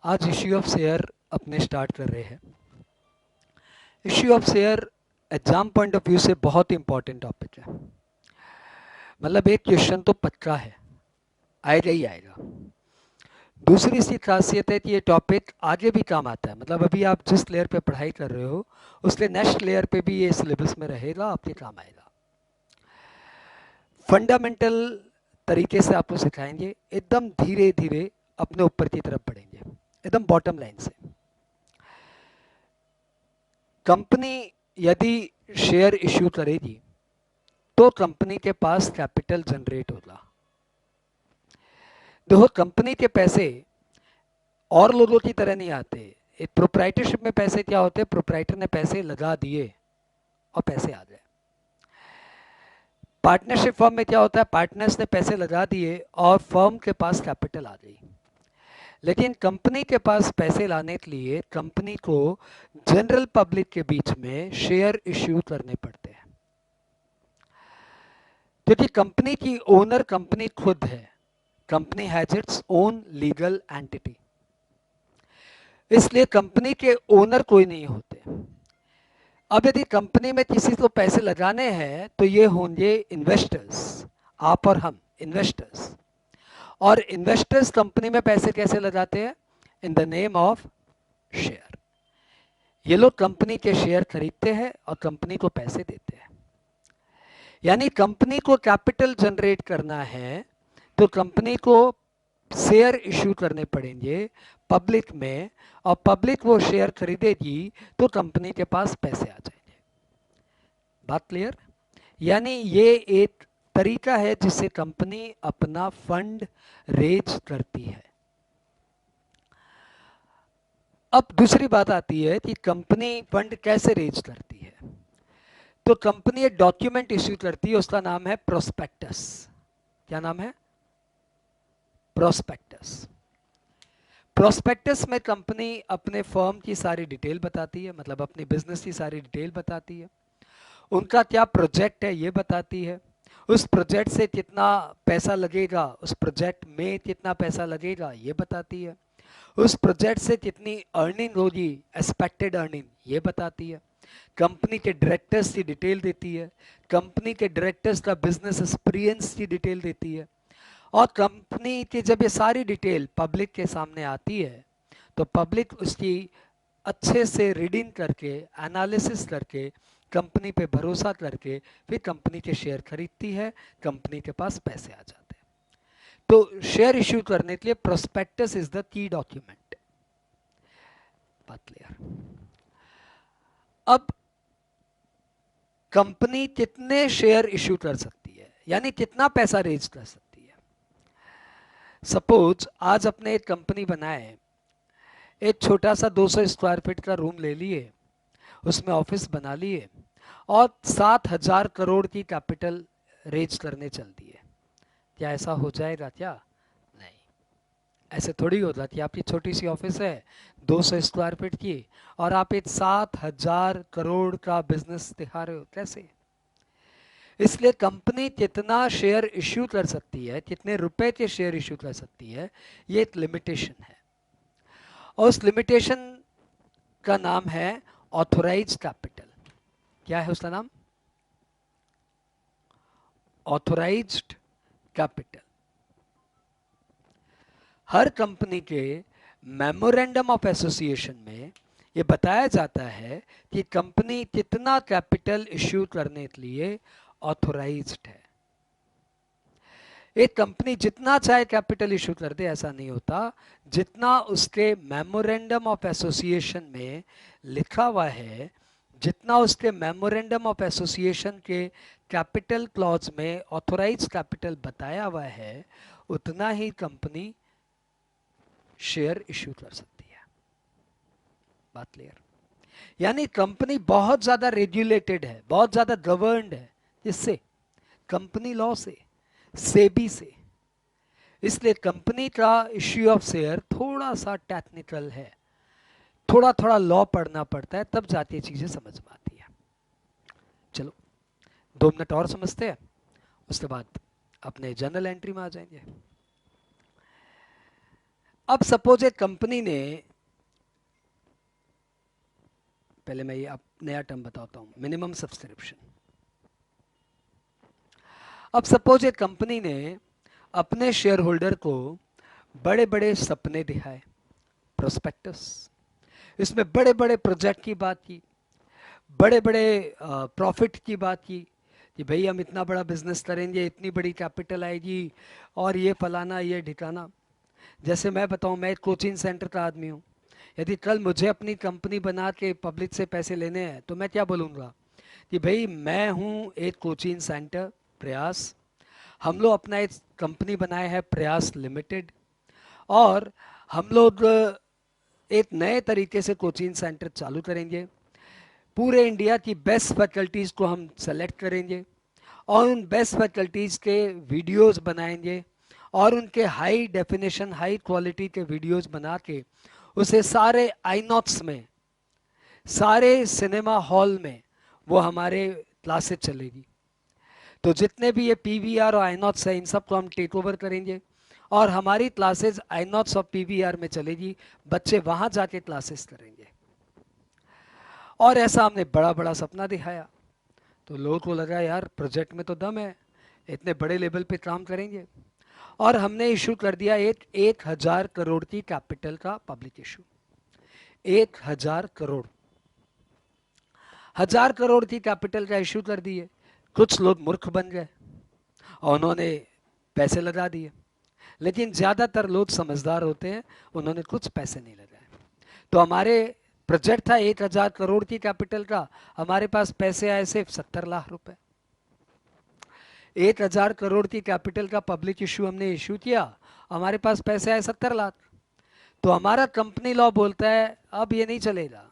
आज issue of share अपने start कर रहे हैं। Issue of share exam point of view से बहुत इंपॉर्टेंट टॉपिक है। मतलब एक क्वेश्चन तो पक्का है, आएगा ही आएगा। दूसरी सी खासियत है कि ये टॉपिक आगे भी काम आता है। मतलब अभी आप जिस लेयर पे पढ़ाई कर रहे हो उसके नेक्स्ट लेयर पे भी ये सिलेबस में रहेगा, आपके काम आएगा। फंडामेंटल तरीके से आपको सिखाएंगे, एकदम धीरे धीरे अपने ऊपर की तरफ बढ़ेंगे, एकदम बॉटम लाइन से। कंपनी यदि शेयर इश्यू करेगी तो कंपनी के पास कैपिटल जनरेट होगा। देखो, कंपनी के पैसे और लोगों की तरह नहीं आते। एक प्रोप्राइटरशिप में पैसे क्या होते हैं? प्रोप्राइटर ने पैसे लगा दिए और पैसे आ गए। पार्टनरशिप फर्म में क्या होता है? पार्टनर्स ने पैसे लगा दिए और फर्म के पास कैपिटल आ गई। लेकिन कंपनी के पास पैसे लाने के लिए कंपनी को जनरल पब्लिक के बीच में शेयर इश्यू करने पड़ते हैं, क्योंकि कंपनी की ओनर कंपनी खुद है। Company has its own legal entity, इसलिए कंपनी के ओनर कोई नहीं होते। अब यदि कंपनी में किसी को पैसे लगाने हैं तो ये होंगे इन्वेस्टर्स, आप और हम इन्वेस्टर्स। और इन्वेस्टर्स कंपनी में पैसे कैसे लगाते हैं? In the name of share. ये लोग कंपनी के शेयर खरीदते हैं और कंपनी को पैसे देते हैं। यानी कंपनी को कैपिटल जनरेट करना है तो कंपनी को शेयर इशू करने पड़ेंगे पब्लिक में, और पब्लिक वो शेयर खरीदेगी तो कंपनी के पास पैसे आ जाएंगे। बात क्लियर? यानी ये एक तरीका है जिससे कंपनी अपना फंड रेज करती है। अब दूसरी बात आती है कि कंपनी फंड कैसे रेज करती है। तो कंपनी एक डॉक्यूमेंट इश्यू करती है, उसका नाम है प्रोस्पेक्टस। क्या नाम है? प्रोस्पेक्टस। प्रोस्पेक्टस में कंपनी अपने फर्म की सारी डिटेल बताती है, मतलब अपनी बिजनेस की सारी डिटेल बताती है। उनका क्या प्रोजेक्ट है ये बताती है। उस प्रोजेक्ट से कितना पैसा लगेगा, उस प्रोजेक्ट में कितना पैसा लगेगा ये बताती है। उस प्रोजेक्ट से कितनी अर्निंग होगी, एक्सपेक्टेड अर्निंग, ये बताती है। कंपनी के डायरेक्टर्स की डिटेल देती है। कंपनी के डायरेक्टर्स का बिजनेस एक्सपीरियंस की डिटेल देती है। और कंपनी की जब ये सारी डिटेल पब्लिक के सामने आती है तो पब्लिक उसकी अच्छे से रीडिंग करके, एनालिसिस करके, कंपनी पे भरोसा करके फिर कंपनी के शेयर खरीदती है, कंपनी के पास पैसे आ जाते हैं। तो शेयर इश्यू करने के लिए prospectus is the key document. बात क्लियर? अब कंपनी कितने शेयर इश्यू कर सकती है, यानी कितना पैसा रेज कर सकती है। सपोज आज अपने एक कंपनी बनाए, एक छोटा सा 200 स्क्वायर फीट का रूम ले लिए, उसमें ऑफिस बना लिए और 7,000 करोड़ की कैपिटल रेज करने चल दिए। क्या ऐसा हो जाएगा क्या? नहीं, ऐसे थोड़ी होता कि आपकी छोटी सी ऑफिस है 200 स्क्वायर फीट की और आप एक 7,000 करोड़ का बिजनेस दिखा रहे हो, कैसे? इसलिए कंपनी कितना शेयर इश्यू कर सकती है, कितने रुपए के शेयर इश्यू कर सकती है, ये एक लिमिटेशन है। और उस लिमिटेशन का नाम है ऑथोराइज कैपिटल। क्या है उसका नाम? Authorized capital. हर कंपनी के मेमोरेंडम ऑफ एसोसिएशन में ये बताया जाता है कि कंपनी कितना कैपिटल इश्यू करने के लिए ऑथोराइज्ड है। एक कंपनी जितना चाहे कैपिटल इशू कर दे ऐसा नहीं होता। जितना उसके मेमोरेंडम ऑफ एसोसिएशन में लिखा हुआ है, जितना उसके मेमोरेंडम ऑफ एसोसिएशन के कैपिटल क्लॉज में ऑथोराइज कैपिटल बताया हुआ है, उतना ही कंपनी शेयर इशू कर सकती है। बात क्लियर? यानी कंपनी बहुत ज्यादा रेगुलेटेड है, बहुत ज्यादा गवर्नड है। इससे कंपनी लॉ से, सेबी से। इसलिए कंपनी का इश्यू ऑफ शेयर थोड़ा सा टेक्निकल है, थोड़ा थोड़ा लॉ पढ़ना पड़ता है, तब जाती है चीजें समझ में आती है। चलो 2 मिनट और समझते हैं, उसके बाद अपने जर्नल एंट्री में आ जाएंगे। अब सपोज एक कंपनी ने, पहले मैं ये अब नया टर्म बताता हूँ, मिनिमम सब्सक्रिप्शन। अब सपोज एक कंपनी ने अपने शेयर होल्डर को बड़े बड़े सपने दिखाए, प्रोस्पेक्टस, इसमें बड़े बड़े प्रोजेक्ट की बात की, बड़े बड़े प्रॉफिट की बात की कि भाई हम इतना बड़ा बिजनेस करेंगे, इतनी बड़ी कैपिटल आएगी और ये फलाना ये ठिकाना। जैसे मैं बताऊं, मैं एक कोचिंग सेंटर का आदमी हूँ। यदि कल मुझे अपनी कंपनी बना के पब्लिक से पैसे लेने हैं तो मैं क्या बोलूँगा कि भाई मैं हूँ एक कोचिंग सेंटर प्रयास, हम लोग अपना एक कंपनी बनाए हैं प्रयास लिमिटेड, और हम लोग एक नए तरीके से कोचिंग सेंटर चालू करेंगे। पूरे इंडिया की बेस्ट फैकल्टीज़ को हम सेलेक्ट करेंगे और उन बेस्ट फैकल्टीज़ के वीडियोस बनाएंगे और उनके हाई डेफिनेशन हाई क्वालिटी के वीडियोस बना के उसे सारे आईनॉक्स में, सारे सिनेमा हॉल में वो हमारे क्लासेस चलेगी। तो जितने भी ये पीवीआर और आईनॉक्स है इन सबको हम टेक ओवर करेंगे और हमारी क्लासेस आईनॉक्स और पीवीआर में चलेगी, बच्चे वहाँ जाके क्लासेस करेंगे। और ऐसा हमने बड़ा बड़ा सपना दिखाया तो लोगों को लगा यार प्रोजेक्ट में तो दम है, इतने बड़े लेवल पे काम करेंगे। और हमने इशू कर दिया 1,000 करोड़ की कैपिटल का पब्लिक इशू। 1,000 करोड़, 1,000 करोड़ की कैपिटल का इशू कर दिए। कुछ लोग मूर्ख बन गए और उन्होंने पैसे लगा दिए, लेकिन ज़्यादातर लोग समझदार होते हैं, उन्होंने कुछ पैसे नहीं लगाए। तो हमारे प्रोजेक्ट था 1,000 करोड़ की कैपिटल का, हमारे पास पैसे आए सिर्फ 70 लाख रुपए। 1,000 करोड़ की कैपिटल का पब्लिक इशू हमने इशू किया, हमारे पास पैसे आए 70 लाख। तो हमारा कंपनी लॉ बोलता है अब ये नहीं चलेगा।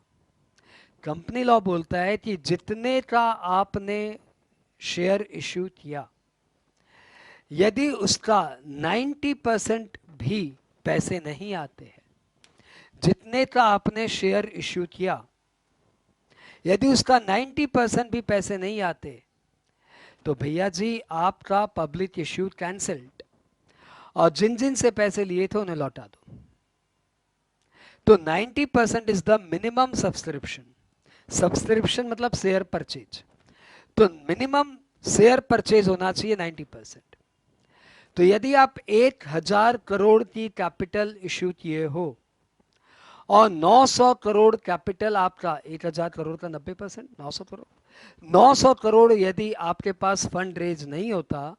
कंपनी लॉ बोलता है कि जितने का आपने शेयर इशू किया, यदि उसका 90% भी पैसे नहीं आते हैं, जितने का आपने शेयर इशू किया यदि उसका 90% भी पैसे नहीं आते तो भैया जी आपका पब्लिक इशू कैंसल्ड, और जिन जिन से पैसे लिए थे उन्हें लौटा दो। तो 90% is the minimum subscription. Subscription मतलब शेयर परचेज, तो मिनिमम शेयर परचेज होना चाहिए 90%। तो यदि आप 1,000 करोड़ की कैपिटल इशू किए हो और 900 करोड़ कैपिटल आपका, 1,000 करोड़ का 90%, 900 करोड़, 900 करोड़ यदि आपके पास फंड रेज नहीं होता,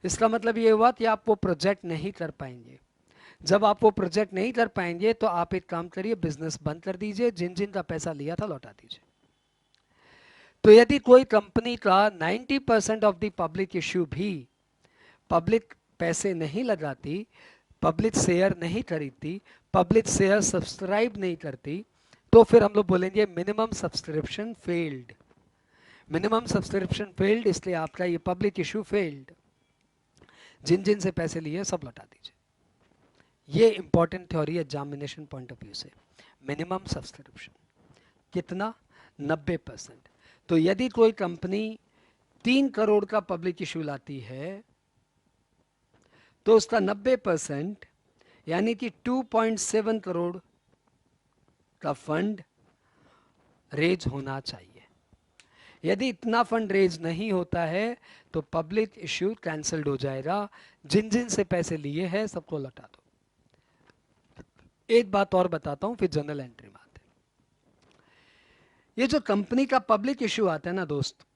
इसका मतलब ये हुआ कि आप वो प्रोजेक्ट नहीं कर पाएंगे। जब आप वो प्रोजेक्ट नहीं कर पाएंगे तो आप एक काम करिए, बिजनेस बंद कर दीजिए, जिन जिन का पैसा लिया था लौटा दीजिए। तो यदि कोई कंपनी का 90% ऑफ द पब्लिक इश्यू भी पब्लिक पैसे नहीं लगाती, पब्लिक शेयर नहीं खरीदती, पब्लिक शेयर सब्सक्राइब नहीं करती, तो फिर हम लोग बोलेंगे minimum subscription failed. Minimum subscription failed, इसलिए आपका ये पब्लिक इशू फेल्ड। जिन जिन से पैसे लिए सब लौटा दीजिए। ये इंपॉर्टेंट थ्योरी है एग्जामिनेशन पॉइंट ऑफ व्यू से। मिनिमम सब्सक्रिप्शन कितना? 90%। तो यदि कोई कंपनी 3 करोड़ का पब्लिक इशू लाती है तो उसका 90% यानी कि 2.7 करोड़ का फंड रेज होना चाहिए। यदि इतना फंड रेज नहीं होता है तो पब्लिक इश्यू कैंसल्ड हो जाएगा, जिन जिन से पैसे लिए हैं सबको लौटा दो। एक बात और बताता हूं, फिर जनरल एंट्री में आते हैं। ये जो कंपनी का पब्लिक इश्यू आता है ना दोस्त,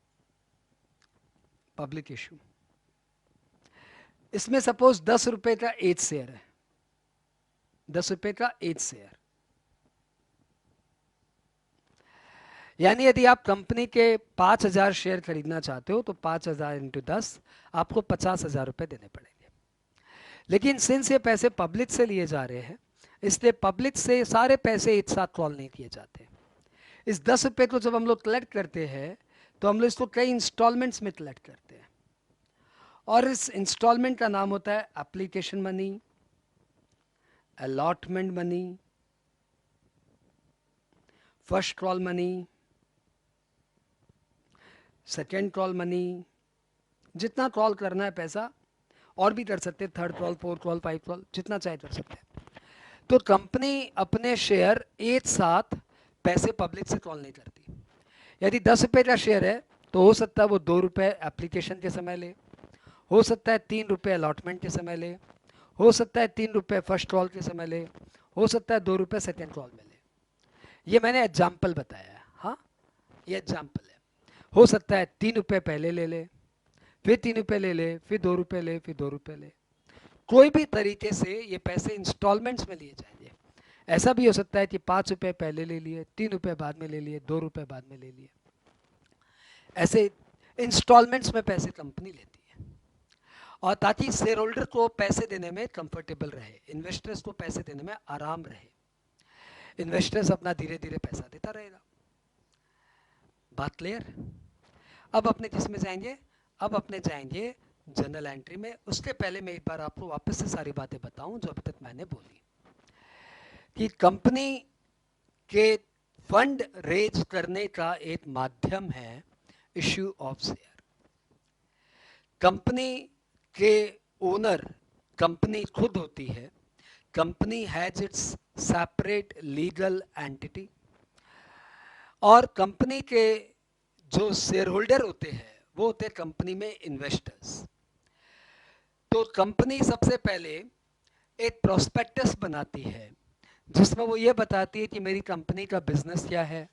पब्लिक इश्यू, इसमें सपोज 10 रुपए का 1 शेयर है, 10 रुपए का 1 शेयर, यानी यदि आप कंपनी के 5,000 शेयर खरीदना चाहते हो तो 5,000 इंटू 10 आपको 50,000 रुपए देने पड़ेंगे। लेकिन सिंस ये पैसे पब्लिक से लिए जा रहे हैं, इसलिए पब्लिक से सारे पैसे एक साथ कॉल नहीं किए जाते। इस 10 रुपए को जब हम लोग कलेक्ट करते हैं तो हम लोग इसको कई इंस्टॉलमेंट्स में कलेक्ट करते हैं, और इस इंस्टॉलमेंट का नाम होता है application money, allotment money, first call money, second call money, जितना कॉल करना है पैसा, और भी कर सकते हैं, third call, fourth call, five call, जितना चाहे कर सकते हैं। तो कंपनी अपने शेयर एक साथ पैसे पब्लिक से कॉल नहीं करती। यदि 10 रुपये का शेयर है तो हो सकता है वो 2 रुपये एप्लीकेशन के समय ले, हो सकता है 3 रुपये अलॉटमेंट के समय ले, हो सकता है 3 रुपये फर्स्ट कॉल के समय ले, हो सकता है 2 रुपये सेकेंड कॉल में ले। ये मैंने एग्जाम्पल बताया है, हाँ ये एग्जाम्पल है। हो सकता है 3 रुपये पहले ले ले, फिर 3 रुपये ले ले, फिर 2 रुपये ले, फिर 2 रुपये ले। कोई भी तरीके से ये पैसे इंस्टॉलमेंट्स में लिए जाएंगे। ऐसा भी हो सकता है कि 5 रुपये पहले ले लिए, 3 रुपये बाद में ले लिए, 2 रुपये बाद में ले लिए। ऐसे इंस्टॉलमेंट्स में पैसे कंपनी लेती है, और ताकि शेयर होल्डर को पैसे देने में कंफर्टेबल रहे, इन्वेस्टर्स को पैसे देने में आराम रहे, इन्वेस्टर्स अपना धीरे धीरे पैसा देता रहेगा। बात क्लियर? अब अपने किस में जाएंगे? अब अपने जाएंगे जनरल एंट्री में। उसके पहले मैं एक बार आपको वापस से सारी बातें बताऊं जो अभी तक मैंने बोली, कि कंपनी के फंड रेज करने का एक माध्यम है इश्यू ऑफ शेयर। कंपनी के ओनर कंपनी खुद होती है। Company has its separate legal entity, और कंपनी के जो शेयर होल्डर होते हैं वो होते हैं कंपनी में इन्वेस्टर्स। तो कंपनी सबसे पहले एक प्रोस्पेक्टस बनाती है जिसमें वो ये बताती है कि मेरी कंपनी का बिजनेस क्या है,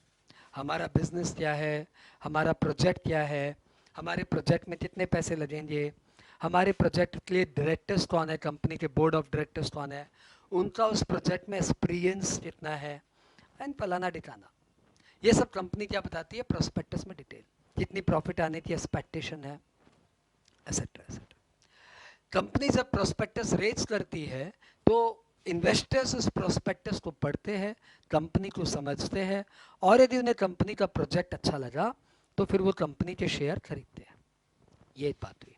हमारा बिजनेस क्या है, हमारा प्रोजेक्ट क्या है, हमारे प्रोजेक्ट में कितने पैसे लगेंगे, हमारे प्रोजेक्ट के लिए डायरेक्टर्स कौन है, कंपनी के बोर्ड ऑफ डायरेक्टर्स कौन है, उनका उस प्रोजेक्ट में एक्सपीरियंस कितना है, एंड फलाना डिकाना। ये सब कंपनी क्या बताती है प्रोस्पेक्टस में डिटेल, कितनी प्रॉफिट आने की एक्सपेक्टेशन है, एसेट्रा एसेट्रा। कंपनी जब प्रोस्पेक्टस रेज करती है तो इन्वेस्टर्स उस प्रोस्पेक्टस को पढ़ते हैं, कंपनी को समझते हैं, और यदि उन्हें कंपनी का प्रोजेक्ट अच्छा लगा तो फिर वो कंपनी के शेयर खरीदते हैं। ये एक बात हुई।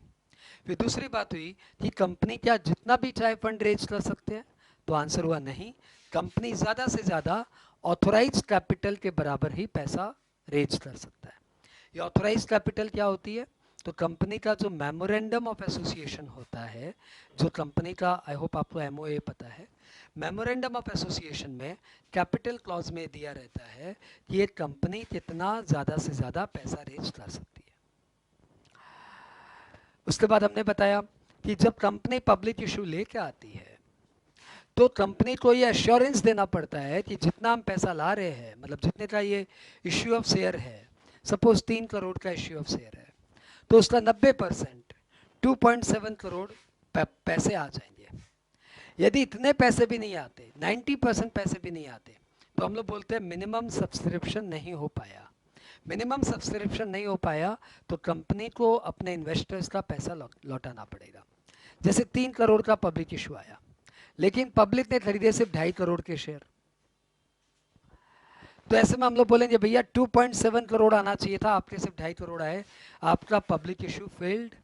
फिर दूसरी बात हुई कि कंपनी क्या जितना भी चाहे फंड रेज कर सकते हैं, तो आंसर हुआ नहीं। कंपनी ज़्यादा से ज़्यादा ऑथोराइज कैपिटल के बराबर ही पैसा रेज कर सकता है। ये ऑथोराइज कैपिटल क्या होती है? तो कंपनी का जो मेमोरेंडम ऑफ एसोसिएशन होता है, जो कंपनी का, आई होप आपको एमओए पता है, मेमोरेंडम ऑफ एसोसिएशन में कैपिटल क्लॉज में दिया रहता है कि ये कंपनी कितना ज़्यादा से ज़्यादा पैसा रेज कर सकती है। उसके बाद हमने बताया कि जब कंपनी पब्लिक इशू लेके आती है तो कंपनी को ये एश्योरेंस देना पड़ता है कि जितना हम पैसा ला रहे हैं, मतलब जितने का ये इश्यू ऑफ शेयर है, सपोज 3 करोड़ का इश्यू ऑफ शेयर है, तो उसका 90% 2.7 करोड़ पैसे आ जाएंगे। यदि इतने पैसे भी नहीं आते, 90% पैसे भी नहीं आते, तो हम लोग बोलते हैं मिनिमम सब्सक्रिप्शन नहीं हो पाया। मिनिमम सब्सक्रिप्शन नहीं हो पाया तो कंपनी को अपने इन्वेस्टर्स का पैसा लौटाना पड़ेगा। जैसे 3 करोड़ का पब्लिक इशू आया, लेकिन पब्लिक ने खरीदे सिर्फ 2.5 करोड़ के शेयर, तो ऐसे में हम लोग बोलेंगे भैया 2.7 करोड़ आना चाहिए था, आपके सिर्फ 2.5 करोड़ आए, आपका पब्लिक इशू फेल्ड,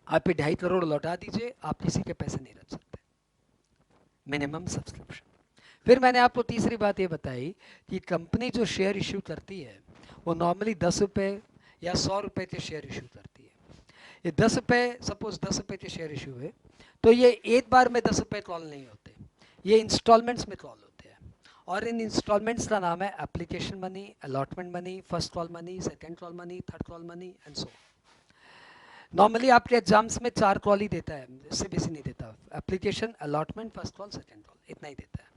आप 2.5 करोड़ लौटा दीजिए, आप किसी के पैसे नहीं रख सकते। Minimum subscription. फिर मैंने आपको तीसरी बात ये बताई कि कंपनी जो शेयर इशू करती है वो नॉर्मली 10 रुपये या 100 रुपये के शेयर इशू करती है। ये 10 रुपये, सपोज 10 रुपये के शेयर इशू है, तो ये एक बार में 10 रुपये कॉल नहीं होते, ये इंस्टॉलमेंट्स में कॉल होते हैं, और इन इंस्टॉलमेंट्स का नाम है application money, allotment money, first call money, second call money, third call money and so. Normally आपके एग्जाम्स में 4 कॉल ही देता है, इससे बेसी नहीं देता। Application, allotment, first call, second call, इतना ही देता है।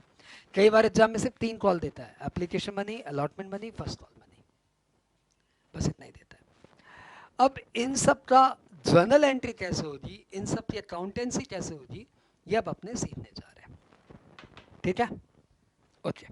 कई बार एग्जाम में सिर्फ 3 कॉल देता है, application money, allotment money, first call money, बस इतना ही देता है। अब इन सब का जर्नल एंट्री कैसे होगी, इन सब की अकाउंटेंसी कैसे होगी, ये अब अपने सीखने जा रहे हैं। ठीक है, ओके।